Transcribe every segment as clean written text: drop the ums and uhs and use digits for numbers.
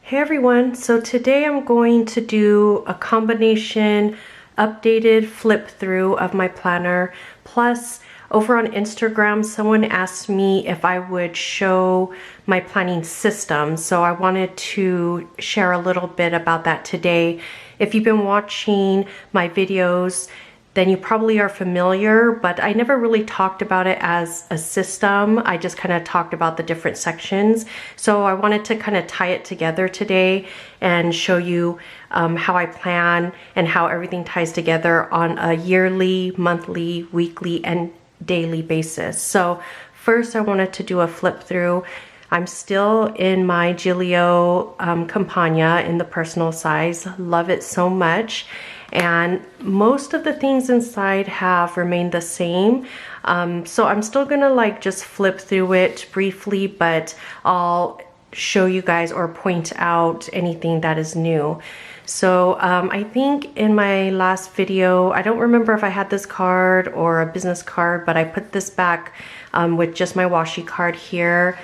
Hey everyone, so today I'm going to do a combination updated flip through of my planner. Plus, over on Instagram, someone asked me if I would show my planning system. So I wanted to share a little bit about that today. If you've been watching my videos, then you probably are familiar, but I never really talked about it as a system. I just kind of talked about the different sections. So I wanted to kind of tie it together today and show you how I plan and how everything ties together on a yearly, monthly, weekly, and daily basis. So first I wanted to do a flip through. I'm still in my Giglio Campagna in the personal size. Love it so much. And most of the things inside have remained the same. So I'm still gonna like just flip through it briefly, but I'll show you guys or point out anything that is new. So I think in my last video, I don't remember if I had this card or a business card, but I put this back with just my washi card here.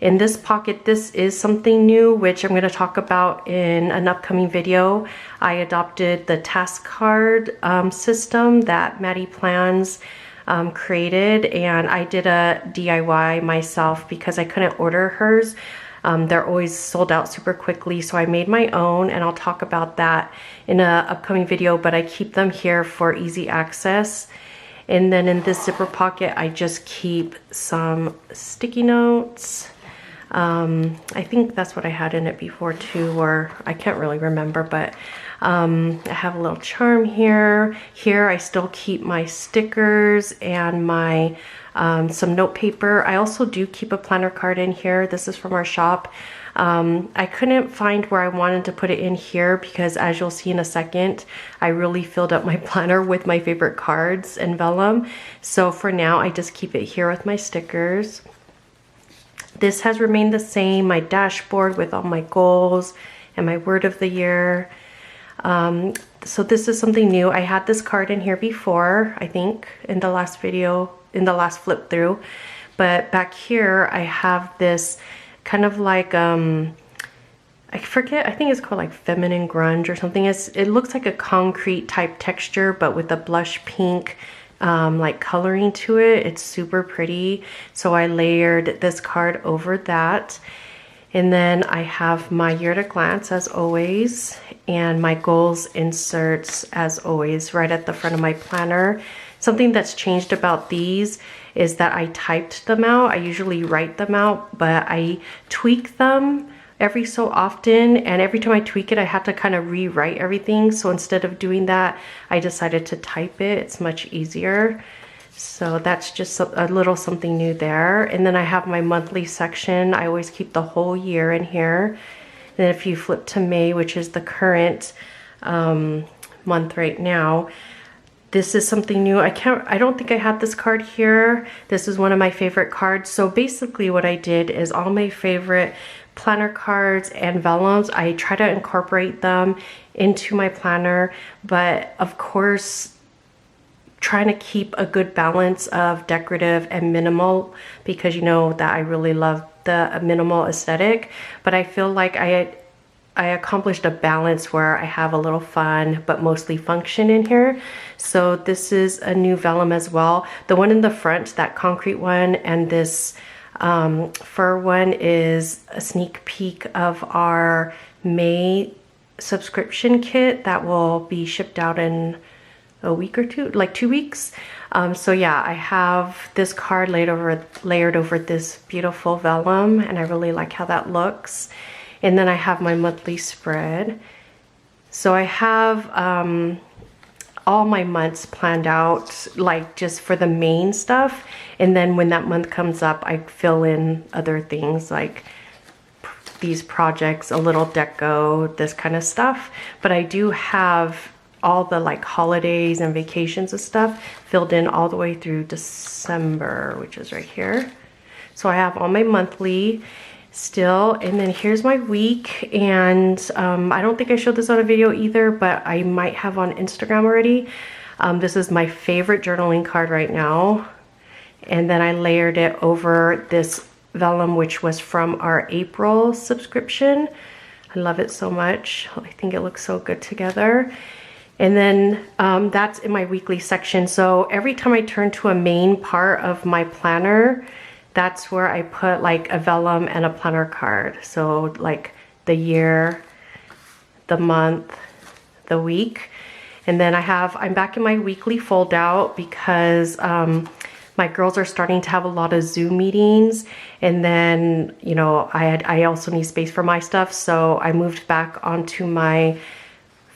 In this pocket, this is something new, which I'm going to talk about in an upcoming video. I adopted the task card system that Maddie Plans created, and I did a DIY myself because I couldn't order hers. They're always sold out super quickly, so I made my own, and I'll talk about that in an upcoming video, but I keep them here for easy access. And then in this zipper pocket, I just keep some sticky notes. I think that's what I had in it before too, or I can't really remember, but I have a little charm here. Here I still keep my stickers and my some note paper. I also do keep a planner card in here. This is from our shop. I couldn't find where I wanted to put it in here because, as you'll see in a second, I really filled up my planner with my favorite cards and vellum. So for now, I just keep it here with my stickers. This has remained the same, my dashboard with all my goals and my word of the year. So this is something new. I had this card in here before, I think, in the last video, in the last flip through. But back here, I have this kind of like, I forget, I think it's called like feminine grunge or something. It looks like a concrete type texture, but with a blush pink like coloring to it. It's super pretty. So I layered this card over that. And then I have my year at a glance as always, and my goals inserts as always right at the front of my planner. Something that's changed about these is that I typed them out. I usually write them out, but I tweak them every so often, and every time I tweak it, I have to kind of rewrite everything. So instead of doing that, I decided to type it. It's much easier. So that's just a little something new there. And then I have my monthly section. I always keep the whole year in here. And then if you flip to May, which is the current month right now, this is something new. I don't think I had this card here. This is one of my favorite cards. So basically what I did is all my favorite planner cards and vellums, I try to incorporate them into my planner, but of course trying to keep a good balance of decorative and minimal, because you know that I really love the minimal aesthetic. But I feel like I accomplished a balance where I have a little fun but mostly function in here. So this is a new vellum as well. The one in the front, that concrete one, and this fur one is a sneak peek of our May subscription kit that will be shipped out in a week or two, like 2 weeks. So yeah, I have this card layered over this beautiful vellum, and I really like how that looks. And then I have my monthly spread. So I have all my months planned out, like just for the main stuff. And then when that month comes up, I fill in other things like these projects, a little deco, this kind of stuff. But I do have all the like holidays and vacations and stuff filled in all the way through December, which is right here. So I have all my monthly still, and then here's my week. And I don't think I showed this on a video either, but I might have on Instagram already. This is my favorite journaling card right now, and then I layered it over this vellum, which was from our April subscription. I love it so much. I think it looks so good together. And then that's in my weekly section. So every time I turn to a main part of my planner, that's where I put like a vellum and a planner card. So like the year, the month, the week. And then I'm back in my weekly fold out because my girls are starting to have a lot of Zoom meetings. And then, you know, I also need space for my stuff. So I moved back onto my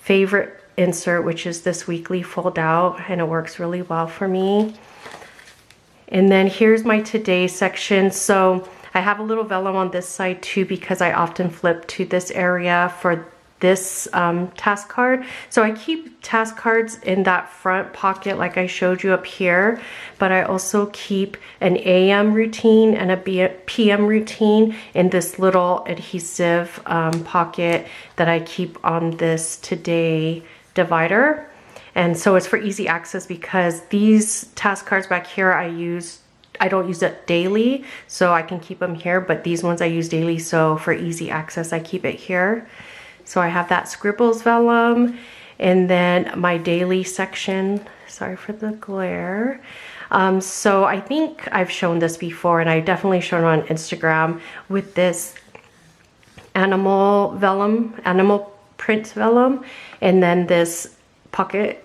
favorite insert, which is this weekly fold out, and it works really well for me. And then here's my today section. So I have a little vellum on this side too, because I often flip to this area for this task card. So I keep task cards in that front pocket like I showed you up here, but I also keep an AM routine and a PM routine in this little adhesive pocket that I keep on this today divider. And so it's for easy access because these task cards back here I don't use it daily, so I can keep them here, but these ones I use daily, so for easy access I keep it here. So I have that scribbles vellum, and then my daily section, sorry for the glare. So I think I've shown this before, and I definitely shown it on Instagram with this animal vellum, animal print vellum, and then this pocket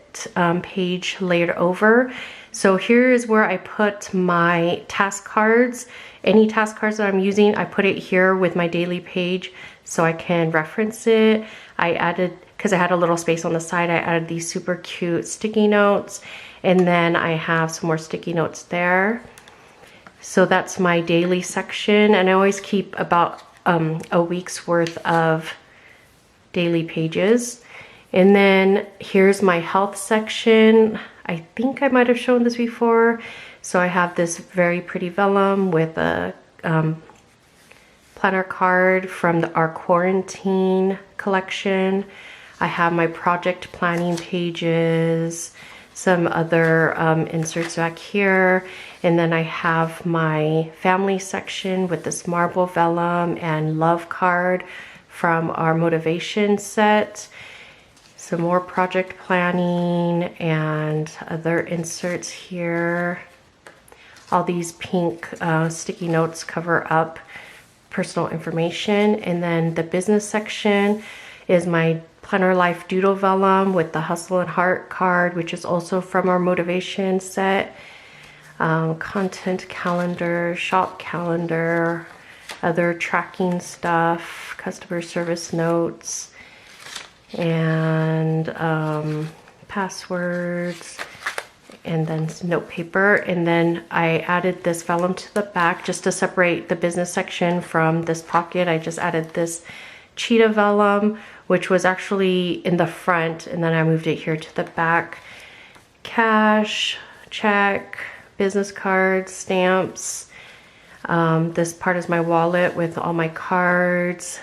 page layered over. So here is where I put my task cards. Any task cards that I'm using, I put it here with my daily page so I can reference it. I added, because I had a little space on the side, I added these super cute sticky notes, and then I have some more sticky notes there. So that's my daily section, and I always keep about a week's worth of daily pages. And then here's my health section. I think I might have shown this before. So I have this very pretty vellum with a planner card from our quarantine collection. I have my project planning pages, some other inserts back here. And then I have my family section with this marble vellum and love card from our motivation set. Some more project planning and other inserts here. All these pink sticky notes cover up personal information. And then the business section is my Planner Life Doodle Vellum with the Hustle and Heart card, which is also from our motivation set. Content calendar, shop calendar, other tracking stuff, customer service notes, and passwords, and then some note paper. And then I added this vellum to the back just to separate the business section from this pocket. I just added this cheetah vellum, which was actually in the front, and then I moved it here to the back. Cash, check, business cards, stamps. This part is my wallet with all my cards,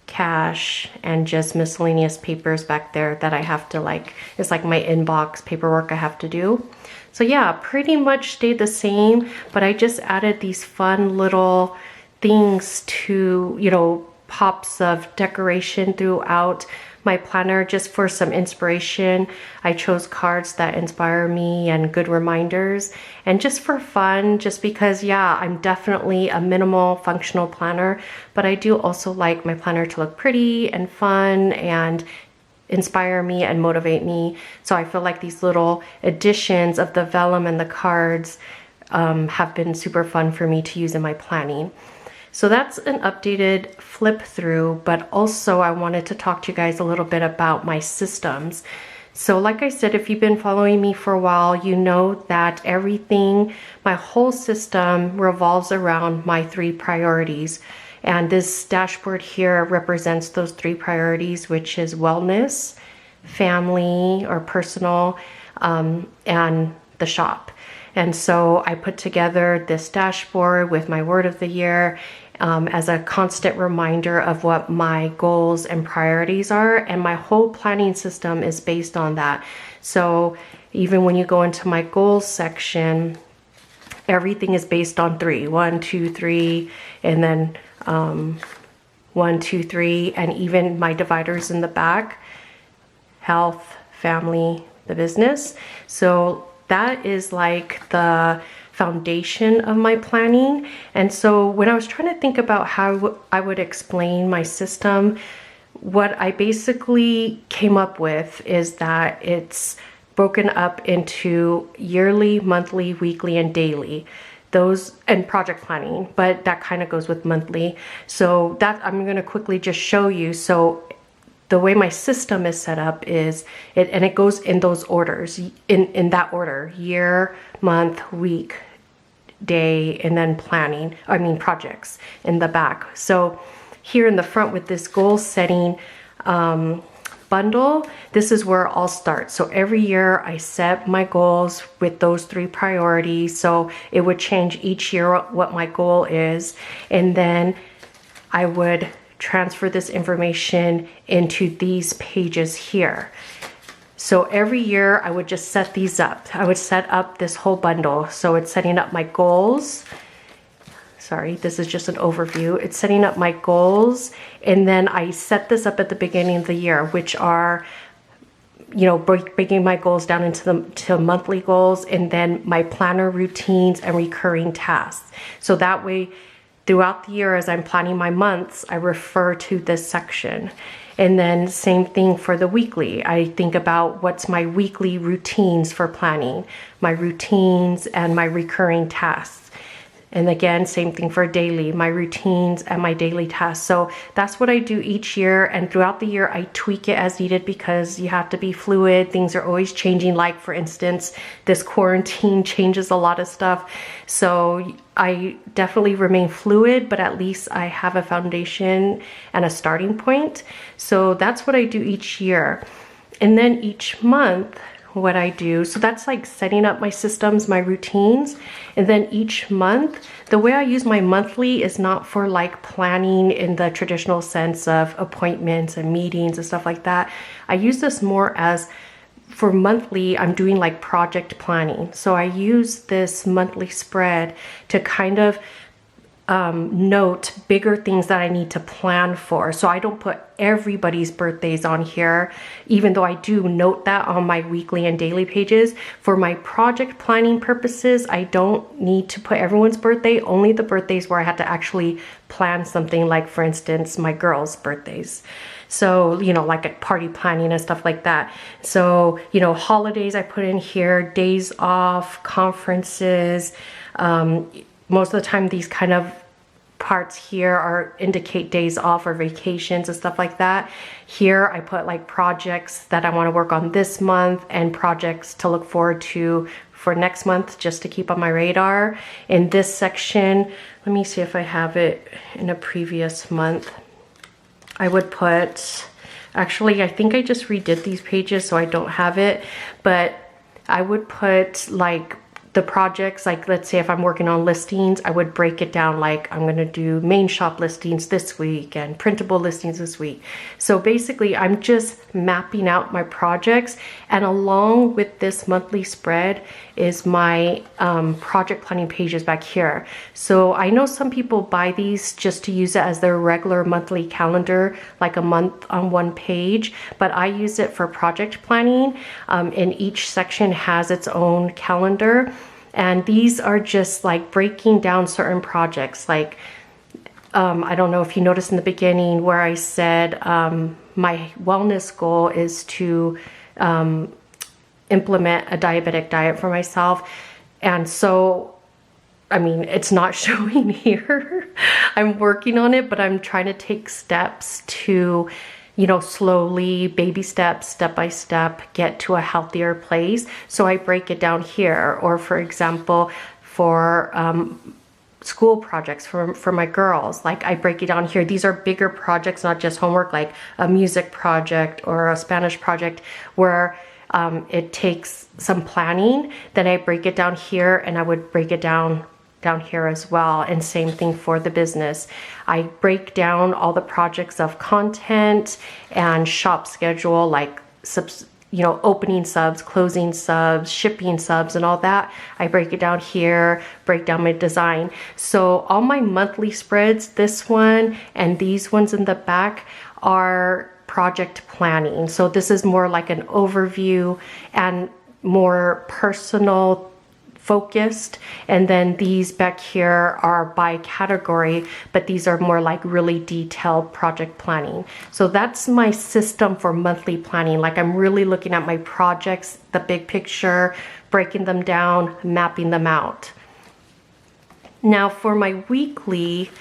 cash, and just miscellaneous papers back there that I have to it's like my inbox paperwork I have to do. So yeah, pretty much stayed the same, but I just added these fun little things to, you know, pops of decoration throughout my planner just for some inspiration. I chose cards that inspire me and good reminders, and just for fun, just because, yeah, I'm definitely a minimal functional planner, but I do also like my planner to look pretty and fun and inspire me and motivate me. So I feel like these little additions of the vellum and the cards have been super fun for me to use in my planning. So that's an updated flip through, but also I wanted to talk to you guys a little bit about my systems. So like I said, if you've been following me for a while, you know that everything, my whole system revolves around my 3 priorities. And this dashboard here represents those 3 priorities, which is wellness, family or personal, and the shop. And so I put together this dashboard with my word of the year as a constant reminder of what my goals and priorities are. And my whole planning system is based on that. So even when you go into my goals section, everything is based on 3, 1, 2, 3, and then 1, 2, 3, and even my dividers in the back: health, family, the business. So that is like the foundation of my planning. And so when I was trying to think about how I would explain my system, what I basically came up with is that it's broken up into yearly, monthly, weekly, and daily. Those, and project planning, but that kind of goes with monthly. So that I'm going to quickly just show you. So the way my system is set up is it goes in those orders, in that order: year, month, week, day, and then projects in the back. So here in the front with this goal setting bundle, this is where it all starts. So every year I set my goals with those 3 priorities. So it would change each year what my goal is. And then I would transfer this information into these pages here. So every year I would just set these up. I would set up this whole bundle. So it's setting up my goals. Sorry, this is just an overview. It's setting up my goals, and then I set this up at the beginning of the year, which are, breaking my goals down into monthly goals, and then my planner routines and recurring tasks. So that way, throughout the year, as I'm planning my months, I refer to this section. And then same thing for the weekly. I think about what's my weekly routines for planning, my routines and my recurring tasks. And again, same thing for daily, my routines and my daily tasks. So that's what I do each year. And throughout the year, I tweak it as needed because you have to be fluid. Things are always changing. Like, for instance, this quarantine changes a lot of stuff. So I definitely remain fluid, but at least I have a foundation and a starting point. So that's what I do each year. And then each month, what I do, so that's like setting up my systems, my routines. And then each month, the way I use my monthly is not for like planning in the traditional sense of appointments and meetings and stuff like that. I use this more as, for monthly, I'm doing like project planning. So I use this monthly spread to kind of note bigger things that I need to plan for. So I don't put everybody's birthdays on here, even though I do note that on my weekly and daily pages. For my project planning purposes, I don't need to put everyone's birthday, only the birthdays where I had to actually plan something, like for instance, my girls' birthdays. So, like at party planning and stuff like that. So, holidays I put in here, days off, conferences. Most of the time these kind of parts here indicate days off or vacations and stuff like that. Here I put like projects that I want to work on this month and projects to look forward to for next month, just to keep on my radar. In this section, let me see if I have it in a previous month. I would put, actually I think I just redid these pages so I don't have it, but I would put like the projects, like let's say if I'm working on listings, I would break it down like I'm gonna do main shop listings this week and printable listings this week. So basically I'm just mapping out my projects, and along with this monthly spread is my project planning pages back here. So I know some people buy these just to use it as their regular monthly calendar, like a month on one page, but I use it for project planning, and each section has its own calendar. And these are just like breaking down certain projects. Like, I don't know if you noticed in the beginning where I said my wellness goal is to implement a diabetic diet for myself. And so, I mean, it's not showing here. I'm working on it, but I'm trying to take steps to, slowly, baby steps, step by step, get to a healthier place. So I break it down here. Or for example, for school projects for my girls, like I break it down here. These are bigger projects, not just homework, like a music project or a Spanish project where it takes some planning. Then I break it down here, and I would break it down here as well. And same thing for the business. I break down all the projects of content and shop schedule, like you know, opening subs, closing subs, shipping subs, and all that. I break it down here, break down my design. So all my monthly spreads, this one and these ones in the back, are project planning. So this is more like an overview and more personal focused, and then these back here are by category, but these are more like really detailed project planning. So that's my system for monthly planning. Like I'm really looking at my projects, the big picture, breaking them down, mapping them out. Now for my weekly,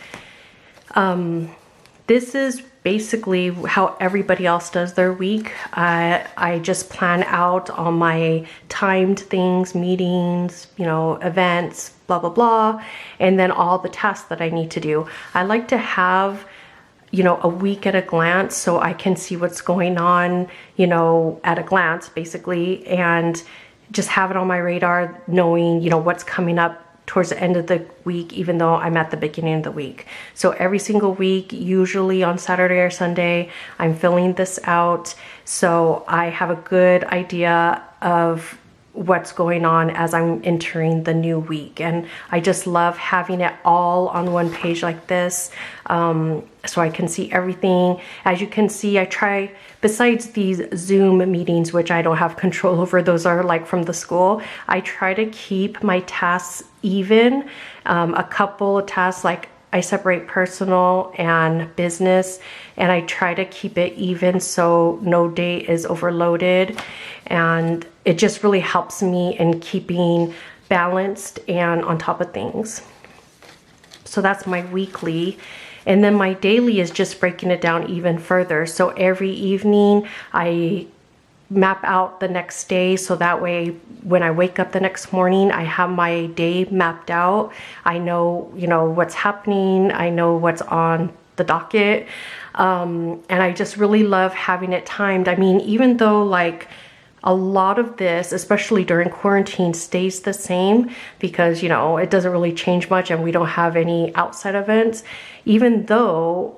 this is basically how everybody else does their week. I just plan out all my timed things, meetings, you know, events, blah, blah, blah, and then all the tasks that I need to do. I like to have, you know, a week at a glance so I can see what's going on, you know, at a glance basically, and just have it on my radar, knowing, you know, what's coming up towards the end of the week, even though I'm at the beginning of the week. So every single week, usually on Saturday or Sunday, I'm filling this out. So I have a good idea of what's going on as I'm entering the new week. And I just love having it all on one page like this, so I can see everything. As you can see, I try, besides these Zoom meetings, which I don't have control over, those are like from the school, I try to keep my tasks even. A couple of tasks, like I separate personal and business, and I try to keep it even so no day is overloaded. And it just really helps me in keeping balanced and on top of things. So that's my weekly. And then my daily is just breaking it down even further. So every evening I map out the next day, so that way when I wake up the next morning, I have my day mapped out. I know, you know, what's happening. I know what's on the docket. And I just really love having it timed. I mean, even though like a lot of this, especially during quarantine, stays the same because, you know, it doesn't really change much and we don't have any outside events. Even though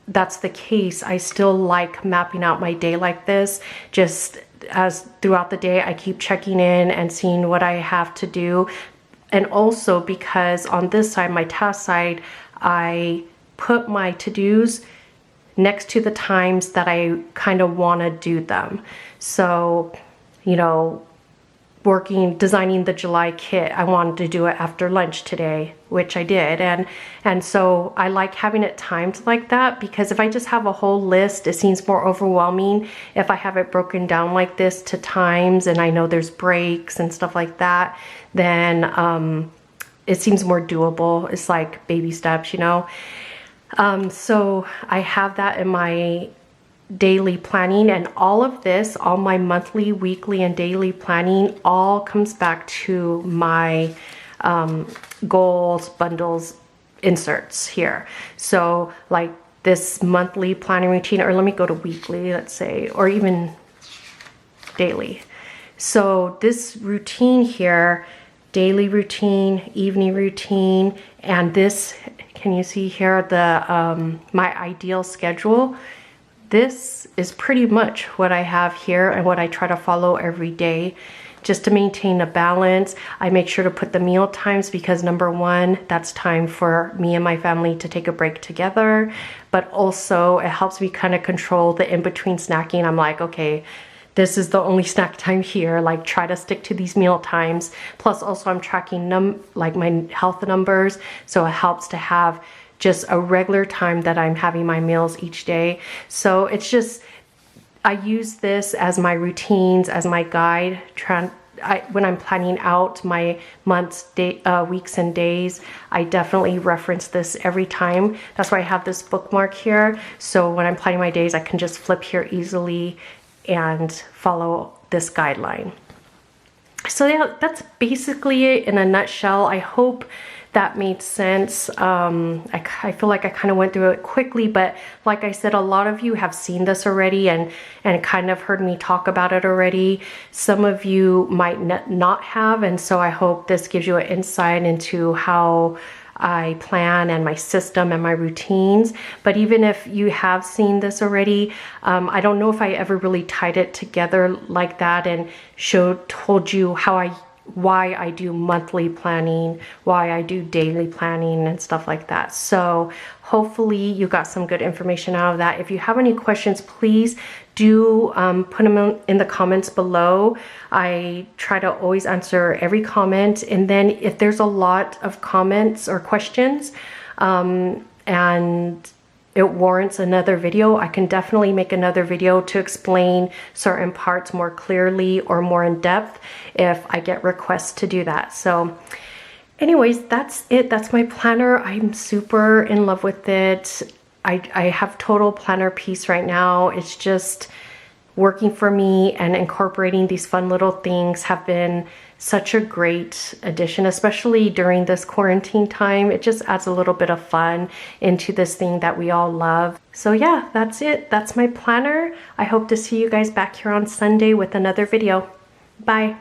that's the case, I still like mapping out my day like this, just as throughout the day I keep checking in and seeing what I have to do. And also because on this side, my task side, I put my to-dos next to the times that I kind of want to do them. So, you know, designing the July kit, I wanted to do it after lunch today, which I did. And so I like having it timed like that, because if I just have a whole list, it seems more overwhelming. If I have it broken down like this to times and I know there's breaks and stuff like that, then it seems more doable. It's like baby steps, you know? So I have that in my daily planning, and all of this, all my monthly, weekly, and daily planning all comes back to my goals, bundles, inserts here. So like this monthly planning routine, or let me go to weekly, let's say, or even daily. So this routine here, daily routine, evening routine, and this, can you see here the my ideal schedule? This is pretty much what I have here and what I try to follow every day just to maintain a balance. I make sure to put the meal times because number one, that's time for me and my family to take a break together, but also it helps me kind of control the in-between snacking. I'm like, okay, this is the only snack time here, like try to stick to these meal times. Plus also I'm tracking like my health numbers, so it helps to have just a regular time that I'm having my meals each day. So it's just, I use this as my routines, as my guide. When I'm planning out my months, weeks, and days, I definitely reference this every time. That's why I have this bookmark here. So when I'm planning my days, I can just flip here easily and follow this guideline. So yeah, that's basically it in a nutshell. I hope that made sense. I feel like I kind of went through it quickly, but like I said, a lot of you have seen this already and kind of heard me talk about it already. Some of you might not have, and so I hope this gives you an insight into how I plan and my system and my routines. But even if you have seen this already, I don't know if I ever really tied it together like that and told you why I do monthly planning, why I do daily planning and stuff like that. So hopefully you got some good information out of that. If you have any questions, please do put them in the comments below. I try to always answer every comment. And then if there's a lot of comments or questions and it warrants another video, I can definitely make another video to explain certain parts more clearly or more in depth if I get requests to do that. So anyways, that's it. That's my planner. I'm super in love with it. I have total planner peace right now. It's just working for me, and incorporating these fun little things have been such a great addition, especially during this quarantine time. It just adds a little bit of fun into this thing that we all love. So yeah, that's it. That's my planner. I hope to see you guys back here on Sunday with another video. Bye.